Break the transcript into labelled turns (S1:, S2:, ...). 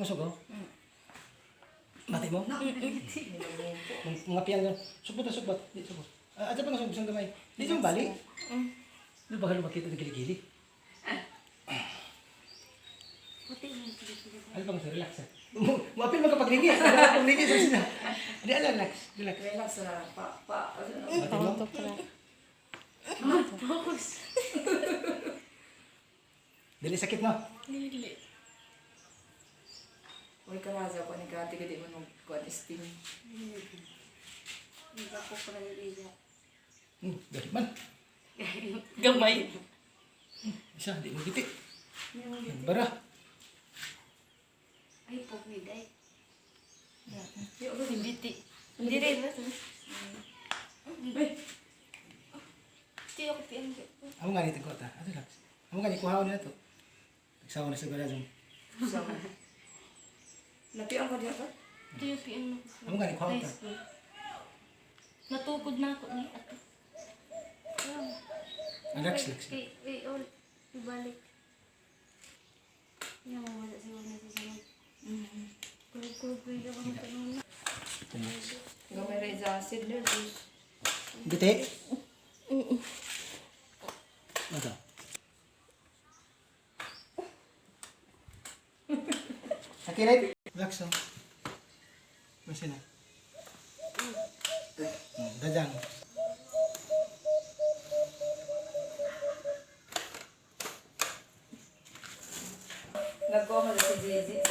S1: busog oh. Mati mo? Mga piyang yan. Subot na subot. Dito subot. Asa pa nga subot sa gamay. Dito yung bali. Ano ba ka makita ng gili-gili? Ano pa nga sa relax ah. Mapil mo kapag lingi. Lingi sa sila. Hindi, relax. Relax.
S2: Relax na.
S1: Mati mo?
S2: Focus.
S1: Dili sakit no?
S2: Lili. Uy, karaza ko ni Kati, hindi mo nung kuwan steam.
S3: Hindi ako pala niliya.
S1: Dali man.
S2: Gamay.
S1: Isa, di mo giti. Bara.
S3: Ay, pagmiday.
S2: Yung ako yung biti.
S3: Hindi rin ba?
S2: Uy,
S3: Hindi ako pinag.
S1: Amo nga nito ko ta. Relax. Amo nga ni kuhaon nila to. Nagsawa na sa garazong.
S2: sama. Lapian ko diya ka?
S3: Ito yung pinag.
S1: Amo nga ni kuhaon ta.
S3: Natukod na ako ni ato.
S1: Relax, relax.
S3: Wait, ibalik. Yung wala siguro na sa sunod. Kulog-kulog ko yung mga tanong na.
S2: Gamay rin sa acid na.
S1: Giti. Ano? Akilit. Relax oh. Masih na. Dadang.
S2: Nagkuha mo na si Zizi.